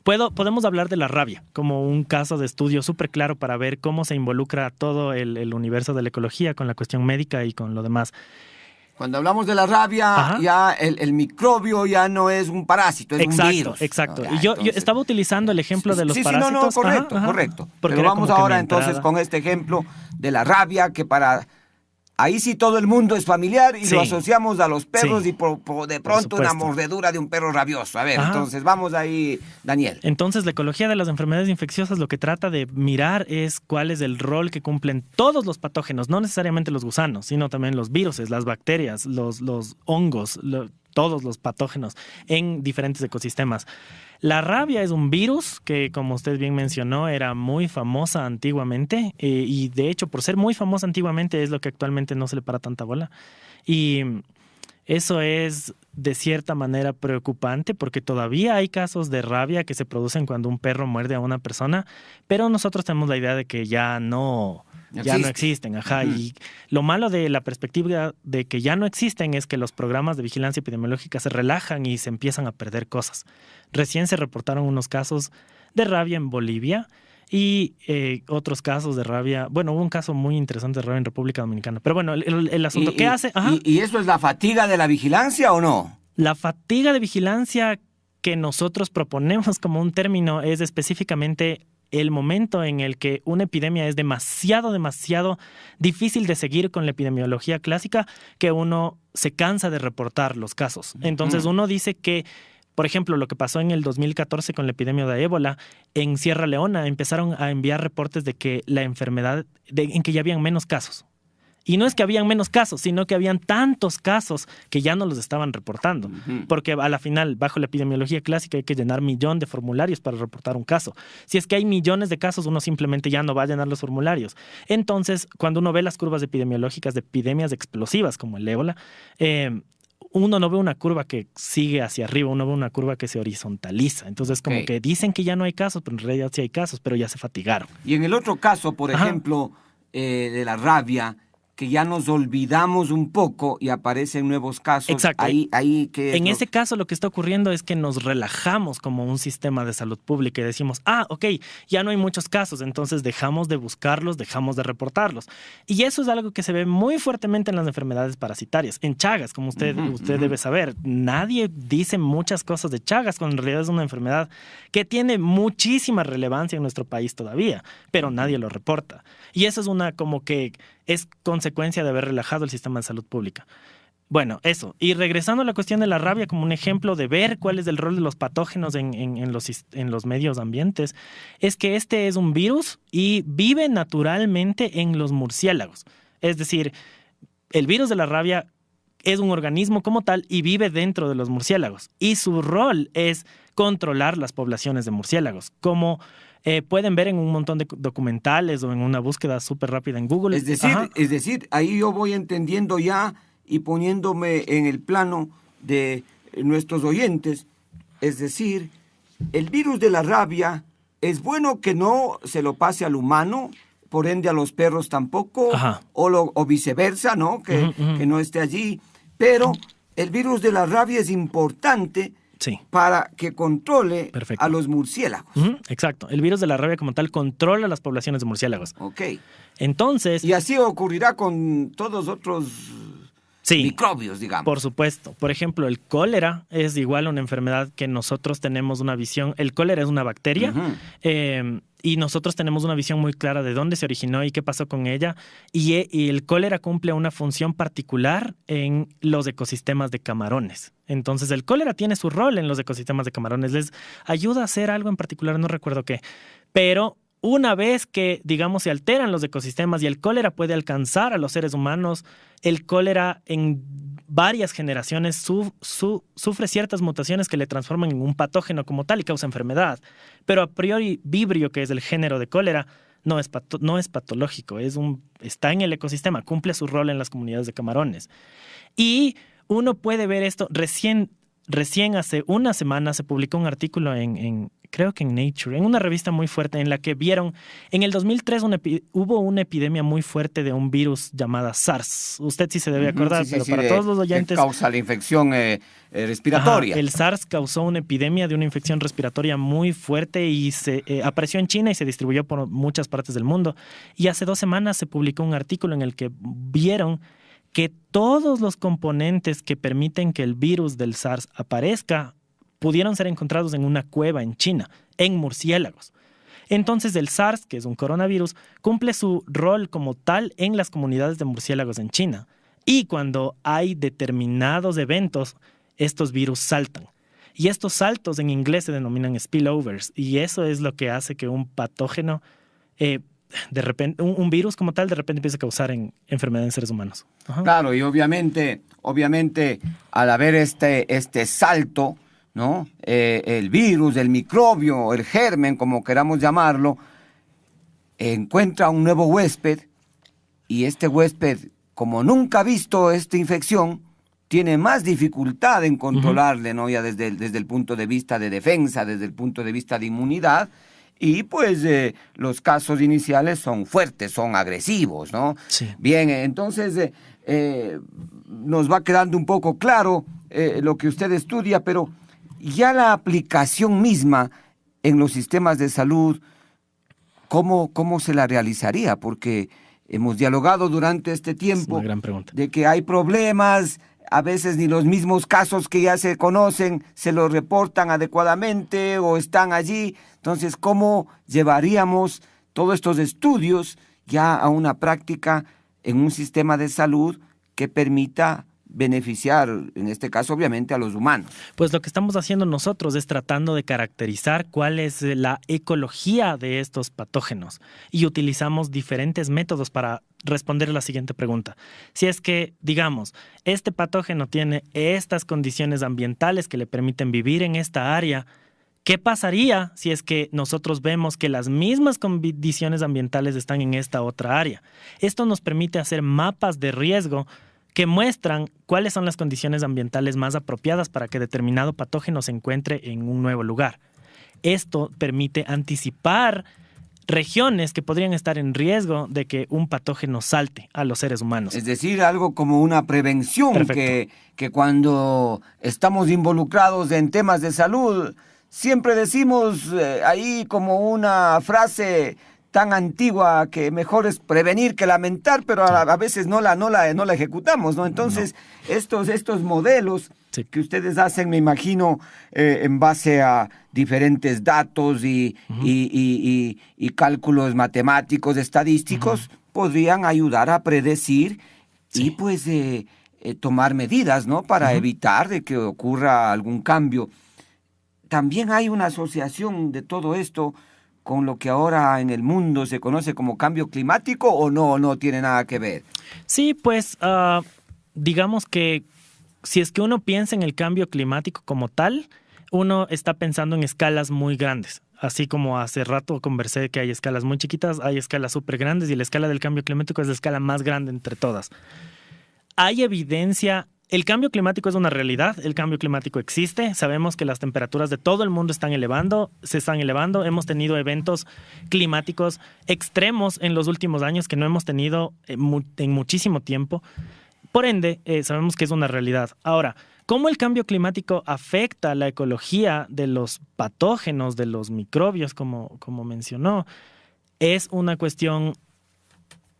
Podemos hablar de la rabia como un caso de estudio súper claro para ver cómo se involucra todo el universo de la ecología con la cuestión médica y con lo demás. Cuando hablamos de la rabia, ya el microbio ya no es un parásito, es un virus. Exacto. No, y yo estaba utilizando el ejemplo de los parásitos. Correcto. Pero vamos ahora entonces con este ejemplo de la rabia, que para ahí sí todo el mundo es familiar y Sí. lo asociamos a los perros Sí. y de pronto una supuesto. mordedura de un perro rabioso. A ver, Ajá. entonces vamos ahí, Daniel. Entonces, la ecología de las enfermedades infecciosas lo que trata de mirar es cuál es el rol que cumplen todos los patógenos, no necesariamente los gusanos, sino también los virus, las bacterias, los hongos, todos los patógenos en diferentes ecosistemas. La rabia es un virus que, como usted bien mencionó, era muy famosa antiguamente y de hecho, por ser muy famosa antiguamente es lo que actualmente no se le para tanta bola. Y eso es de cierta manera preocupante porque todavía hay casos de rabia que se producen cuando un perro muerde a una persona, pero nosotros tenemos la idea de que ya no existen. Ajá. Y lo malo de la perspectiva de que ya no existen es que los programas de vigilancia epidemiológica se relajan y se empiezan a perder cosas. Recién se reportaron unos casos de rabia en Bolivia y otros casos de rabia. Bueno, hubo un caso muy interesante de rabia en República Dominicana. Pero bueno, el asunto, ¿qué hace? Ajá. ¿Y eso es la fatiga de la vigilancia o no? La fatiga de vigilancia que nosotros proponemos como un término es específicamente el momento en el que una epidemia es demasiado difícil de seguir con la epidemiología clásica, que uno se cansa de reportar los casos. Entonces uno dice que, por ejemplo, lo que pasó en el 2014 con la epidemia de ébola, en Sierra Leona empezaron a enviar reportes de que la enfermedad, en que ya habían menos casos. Y no es que habían menos casos, sino que habían tantos casos que ya no los estaban reportando. Porque a la final, bajo la epidemiología clásica, hay que llenar 1.000.000 de formularios para reportar un caso. Si es que hay millones de casos, uno simplemente ya no va a llenar los formularios. Entonces, cuando uno ve las curvas epidemiológicas de epidemias explosivas como el ébola, uno no ve una curva que sigue hacia arriba, uno ve una curva que se horizontaliza. Entonces, como que dicen que ya no hay casos, pero en realidad sí hay casos, pero ya se fatigaron. Y en el otro caso, por ejemplo, de la rabia, que ya nos olvidamos un poco y aparecen nuevos casos. Exacto. Ahí ¿qué es en ese caso lo que está ocurriendo es que nos relajamos como un sistema de salud pública y decimos, ok, ya no hay muchos casos, entonces dejamos de buscarlos, dejamos de reportarlos. Y eso es algo que se ve muy fuertemente en las enfermedades parasitarias. En Chagas, como usted debe saber, nadie dice muchas cosas de Chagas, cuando en realidad es una enfermedad que tiene muchísima relevancia en nuestro país todavía, pero nadie lo reporta. Y eso es es consecuencia de haber relajado el sistema de salud pública. Bueno, eso. Y regresando a la cuestión de la rabia como un ejemplo de ver cuál es el rol de los patógenos en los medios ambientes, es que este es un virus y vive naturalmente en los murciélagos. Es decir, el virus de la rabia es un organismo como tal y vive dentro de los murciélagos. Y su rol es controlar las poblaciones de murciélagos, como pueden ver en un montón de documentales o en una búsqueda súper rápida en Google. Es decir, ahí yo voy entendiendo ya y poniéndome en el plano de nuestros oyentes. Es decir, el virus de la rabia es bueno que no se lo pase al humano, por ende a los perros tampoco, o viceversa, ¿no? Que no esté allí. Pero el virus de la rabia es importante para que controle a los murciélagos. Exacto. El virus de la rabia como tal controla las poblaciones de murciélagos. Ok. Entonces... Y así ocurrirá con todos otros microbios, digamos. Por supuesto. Por ejemplo, el cólera es igual una enfermedad que nosotros tenemos una visión... El cólera es una bacteria y nosotros tenemos una visión muy clara de dónde se originó y qué pasó con ella. Y el cólera cumple una función particular en los ecosistemas de camarones. Entonces, el cólera tiene su rol en los ecosistemas de camarones. Les ayuda a hacer algo en particular, no recuerdo qué. Pero una vez que, digamos, se alteran los ecosistemas y el cólera puede alcanzar a los seres humanos, el cólera en varias generaciones sufre ciertas mutaciones que le transforman en un patógeno como tal y causa enfermedad. Pero a priori, Vibrio, que es el género de cólera, no es patológico, está en el ecosistema, cumple su rol en las comunidades de camarones. Y uno puede ver esto, recién hace una semana se publicó un artículo creo que en Nature, en una revista muy fuerte en la que vieron, en el 2003 hubo una epidemia muy fuerte de un virus llamada SARS. Usted sí se debe acordar, pero para todos los oyentes... Que causa la infección respiratoria. El SARS causó una epidemia de una infección respiratoria muy fuerte y se apareció en China y se distribuyó por muchas partes del mundo. Y hace 2 semanas se publicó un artículo en el que vieron que todos los componentes que permiten que el virus del SARS aparezca pudieron ser encontrados en una cueva en China, en murciélagos. Entonces el SARS, que es un coronavirus, cumple su rol como tal en las comunidades de murciélagos en China. Y cuando hay determinados eventos, estos virus saltan. Y estos saltos en inglés se denominan spillovers. Y eso es lo que hace que un patógeno, de repente, un virus como tal, de repente empiece a causar enfermedad en seres humanos. Ajá. Claro, y obviamente, al haber este salto, ¿no? El virus, el microbio, el germen, como queramos llamarlo, encuentra un nuevo huésped, y este huésped, como nunca ha visto esta infección, tiene más dificultad en controlarle, ¿no? Ya desde el punto de vista de defensa, desde el punto de vista de inmunidad, y pues los casos iniciales son fuertes, son agresivos, ¿no? Sí. Bien, entonces nos va quedando un poco claro lo que usted estudia, pero ya la aplicación misma en los sistemas de salud, ¿cómo se la realizaría? Porque hemos dialogado durante este tiempo Es una gran pregunta. de que hay problemas, a veces ni los mismos casos que ya se conocen se los reportan adecuadamente o están allí. Entonces, ¿cómo llevaríamos todos estos estudios ya a una práctica en un sistema de salud que permita beneficiar, en este caso, obviamente, a los humanos? Pues lo que estamos haciendo nosotros es tratando de caracterizar cuál es la ecología de estos patógenos y utilizamos diferentes métodos para responder la siguiente pregunta. Si es que, digamos, este patógeno tiene estas condiciones ambientales que le permiten vivir en esta área, ¿qué pasaría si es que nosotros vemos que las mismas condiciones ambientales están en esta otra área? Esto nos permite hacer mapas de riesgo que muestran cuáles son las condiciones ambientales más apropiadas para que determinado patógeno se encuentre en un nuevo lugar. Esto permite anticipar regiones que podrían estar en riesgo de que un patógeno salte a los seres humanos. Es decir, algo como una prevención que cuando estamos involucrados en temas de salud, siempre decimos ahí como una frase tan antigua que mejor es prevenir que lamentar, pero a veces no la ejecutamos, ¿no? Entonces, estos modelos que ustedes hacen, me imagino, en base a diferentes datos y cálculos matemáticos, estadísticos, podrían ayudar a predecir y pues tomar medidas, ¿no? Para evitar de que ocurra algún cambio. También hay una asociación de todo esto con lo que ahora en el mundo se conoce como cambio climático, ¿o no tiene nada que ver? Sí, pues digamos que si es que uno piensa en el cambio climático como tal, uno está pensando en escalas muy grandes. Así como hace rato conversé que hay escalas muy chiquitas, hay escalas súper grandes y la escala del cambio climático es la escala más grande entre todas. Hay evidencia. El cambio climático es una realidad, el cambio climático existe, sabemos que las temperaturas de todo el mundo se están elevando, hemos tenido eventos climáticos extremos en los últimos años que no hemos tenido en muchísimo tiempo, por ende sabemos que es una realidad. Ahora, ¿cómo el cambio climático afecta la ecología de los patógenos, de los microbios, como mencionó? Es una cuestión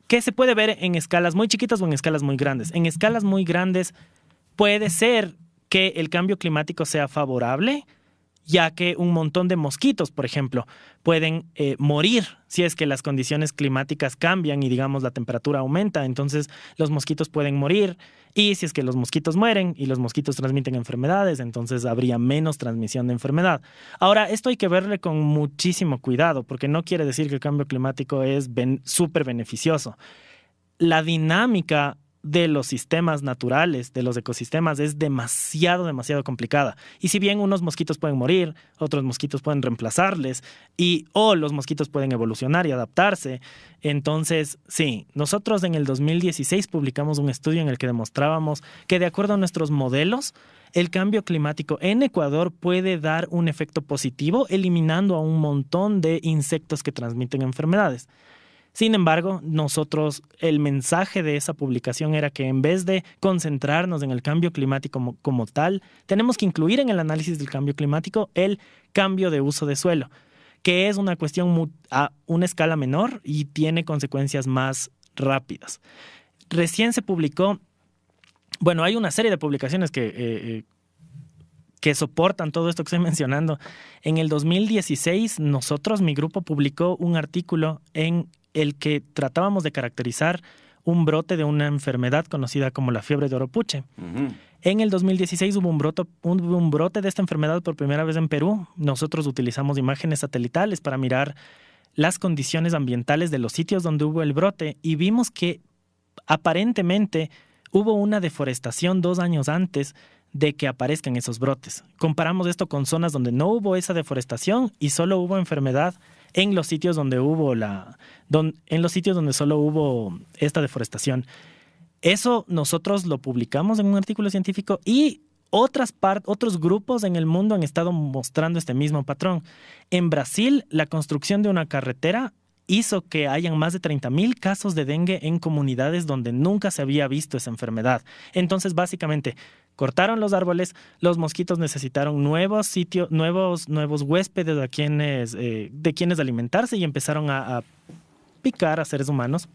que se puede ver en escalas muy chiquitas o en escalas muy grandes. En escalas muy grandes puede ser que el cambio climático sea favorable, ya que un montón de mosquitos, por ejemplo, pueden morir si es que las condiciones climáticas cambian y, digamos, la temperatura aumenta. Entonces, los mosquitos pueden morir y si es que los mosquitos mueren y los mosquitos transmiten enfermedades, entonces habría menos transmisión de enfermedad. Ahora, esto hay que verle con muchísimo cuidado porque no quiere decir que el cambio climático es súper beneficioso. La dinámica de los sistemas naturales, de los ecosistemas, es demasiado complicada. Y si bien unos mosquitos pueden morir, otros mosquitos pueden reemplazarles, o los mosquitos pueden evolucionar y adaptarse. Entonces, sí, nosotros en el 2016 publicamos un estudio en el que demostrábamos que de acuerdo a nuestros modelos, el cambio climático en Ecuador puede dar un efecto positivo, eliminando a un montón de insectos que transmiten enfermedades. Sin embargo, el mensaje de esa publicación era que en vez de concentrarnos en el cambio climático como tal, tenemos que incluir en el análisis del cambio climático el cambio de uso de suelo, que es una cuestión a una escala menor y tiene consecuencias más rápidas. Recién se publicó, hay una serie de publicaciones que que soportan todo esto que estoy mencionando. En el 2016, mi grupo publicó un artículo en el que tratábamos de caracterizar un brote de una enfermedad conocida como la fiebre de Oropuche. Ujú. En el 2016 hubo un brote de esta enfermedad por primera vez en Perú. Nosotros utilizamos imágenes satelitales para mirar las condiciones ambientales de los sitios donde hubo el brote y vimos que aparentemente hubo una deforestación 2 años antes de que aparezcan esos brotes. Comparamos esto con zonas donde no hubo esa deforestación y solo hubo enfermedad en los sitios donde solo hubo esta deforestación. Eso nosotros lo publicamos en un artículo científico y otros grupos en el mundo han estado mostrando este mismo patrón. En Brasil, la construcción de una carretera hizo que hayan más de 30,000 casos de dengue en comunidades donde nunca se había visto esa enfermedad. Entonces, básicamente, cortaron los árboles, los mosquitos necesitaron nuevos sitios, nuevos huéspedes de quienes alimentarse y empezaron a picar a seres humanos.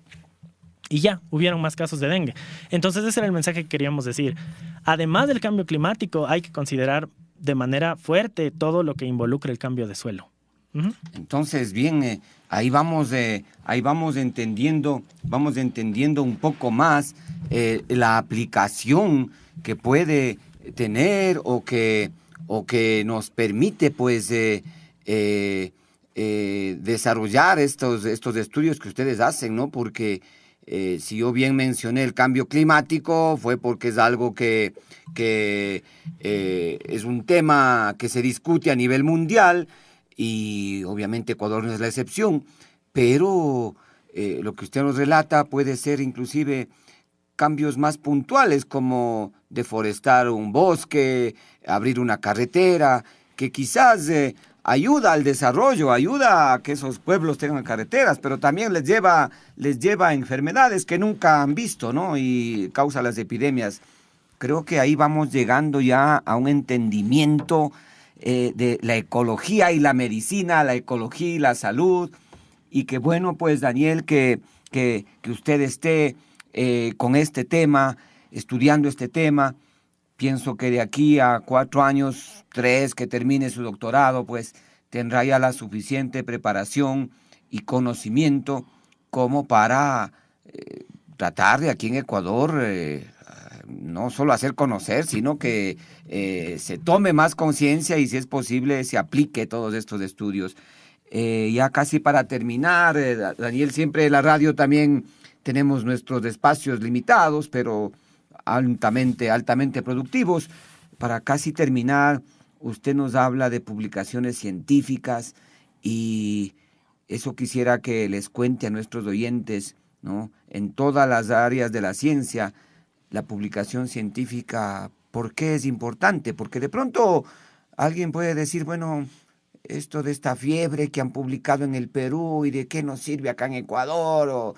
Y ya, hubieron más casos de dengue. Entonces ese era el mensaje que queríamos decir. Además del cambio climático, hay que considerar de manera fuerte todo lo que involucra el cambio de suelo. Uh-huh. Entonces, bien, ahí vamos entendiendo un poco más la aplicación que puede tener o que nos permite, pues, desarrollar estos estudios que ustedes hacen, ¿no? Porque si yo bien mencioné el cambio climático, fue porque es algo que es un tema que se discute a nivel mundial y obviamente Ecuador no es la excepción, pero lo que usted nos relata puede ser inclusive cambios más puntuales como deforestar un bosque, abrir una carretera, que quizás ayuda al desarrollo, ayuda a que esos pueblos tengan carreteras, pero también les lleva a enfermedades que nunca han visto, ¿no? Y causa las epidemias. Creo que ahí vamos llegando ya a un entendimiento de la ecología y la medicina, la ecología y la salud. Y que bueno, pues Daniel, que usted esté con este tema, estudiando este tema. Pienso que de aquí a 4 años, 3, que termine su doctorado, pues tendrá ya la suficiente preparación y conocimiento como para tratar de aquí en Ecuador no solo hacer conocer, sino que se tome más conciencia y si es posible se aplique todos estos estudios. Ya casi para terminar, Daniel, siempre en la radio también tenemos nuestros espacios limitados, pero altamente productivos. Para casi terminar, usted nos habla de publicaciones científicas y eso quisiera que les cuente a nuestros oyentes, ¿no? En todas las áreas de la ciencia, la publicación científica, ¿por qué es importante? Porque de pronto alguien puede decir, bueno, esto de esta fiebre que han publicado en el Perú y de qué nos sirve acá en Ecuador, o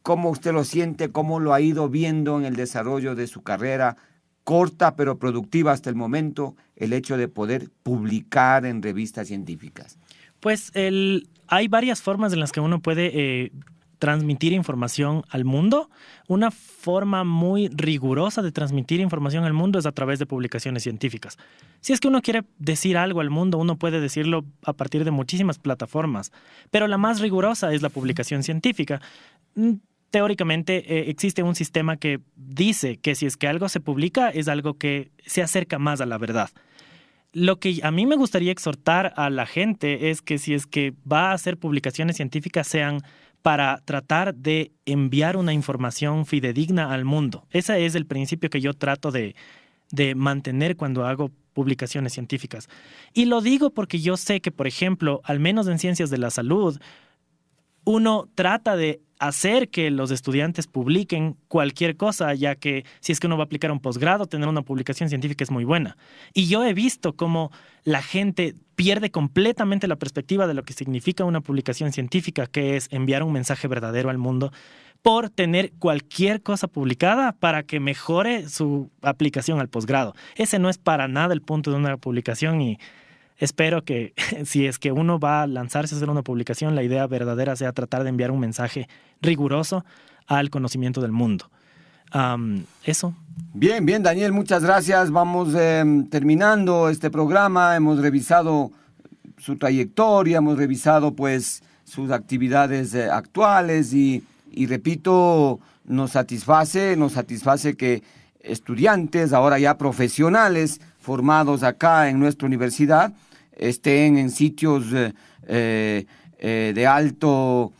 ¿cómo usted lo siente? ¿Cómo lo ha ido viendo en el desarrollo de su carrera corta pero productiva hasta el momento, el hecho de poder publicar en revistas científicas? Pues hay varias formas en las que uno puede transmitir información al mundo. Una forma muy rigurosa de transmitir información al mundo es a través de publicaciones científicas. Si es que uno quiere decir algo al mundo, uno puede decirlo a partir de muchísimas plataformas, pero la más rigurosa es la publicación científica. Teóricamente existe un sistema que dice que si es que algo se publica es algo que se acerca más a la verdad. Lo que a mí me gustaría exhortar a la gente es que si es que va a hacer publicaciones científicas sean para tratar de enviar una información fidedigna al mundo. Ese es el principio que yo trato de mantener cuando hago publicaciones científicas. Y lo digo porque yo sé que, por ejemplo, al menos en ciencias de la salud, uno trata de hacer que los estudiantes publiquen cualquier cosa, ya que si es que uno va a aplicar un posgrado, tener una publicación científica es muy buena. Y yo he visto cómo la gente pierde completamente la perspectiva de lo que significa una publicación científica, que es enviar un mensaje verdadero al mundo, por tener cualquier cosa publicada para que mejore su aplicación al posgrado. Ese no es para nada el punto de una publicación y espero que si es que uno va a lanzarse a hacer una publicación, la idea verdadera sea tratar de enviar un mensaje riguroso al conocimiento del mundo. Eso. Bien, Daniel, muchas gracias. Vamos terminando este programa. Hemos revisado su trayectoria, hemos revisado pues sus actividades actuales y repito, nos satisface que estudiantes, ahora ya profesionales formados acá en nuestra universidad, estén en sitios de alto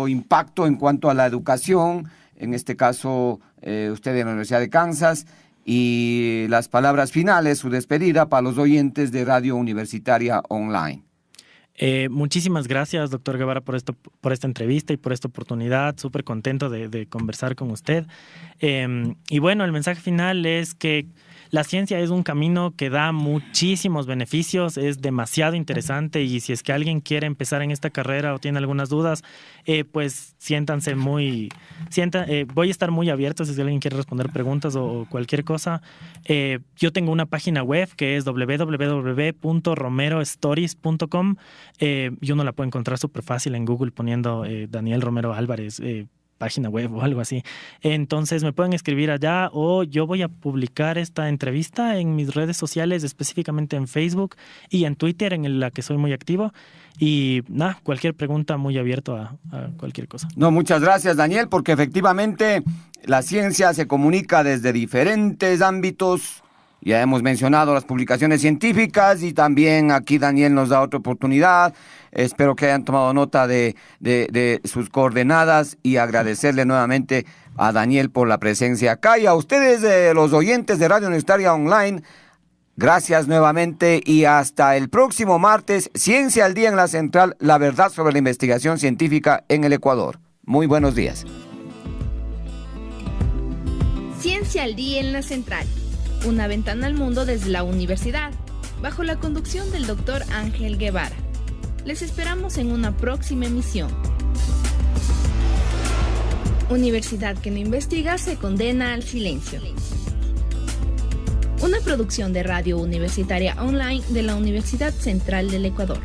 impacto en cuanto a la educación, en este caso usted en la Universidad de Kansas, y las palabras finales, su despedida para los oyentes de Radio Universitaria Online. Muchísimas gracias, doctor Guevara, por esta entrevista y por esta oportunidad. Súper contento de conversar con usted. Y bueno, el mensaje final es que la ciencia es un camino que da muchísimos beneficios, es demasiado interesante, y si es que alguien quiere empezar en esta carrera o tiene algunas dudas, pues siéntanse voy a estar muy abierto si alguien quiere responder preguntas o cualquier cosa. Yo tengo una página web que es www.romerostories.com. Y uno la puede encontrar súper fácil en Google poniendo Daniel Romero Álvarez, página web o algo así. Entonces me pueden escribir allá, o yo voy a publicar esta entrevista en mis redes sociales, específicamente en Facebook y en Twitter, en la que soy muy activo. Y nada, cualquier pregunta, muy abierto a cualquier cosa. No, muchas gracias, Daniel, porque efectivamente la ciencia se comunica desde diferentes ámbitos. Ya hemos mencionado las publicaciones científicas y también aquí Daniel nos da otra oportunidad. Espero que hayan tomado nota de sus coordenadas, y agradecerle nuevamente a Daniel por la presencia acá, y a ustedes, los oyentes de Radio Universitaria Online. Gracias nuevamente y hasta el próximo martes. Ciencia al Día en la Central, la verdad sobre la investigación científica en el Ecuador. Muy buenos días. Ciencia al Día en la Central. Una ventana al mundo desde la universidad, bajo la conducción del Dr. Ángel Guevara. Les esperamos en una próxima emisión. Universidad que no investiga se condena al silencio. Una producción de Radio Universitaria Online de la Universidad Central del Ecuador.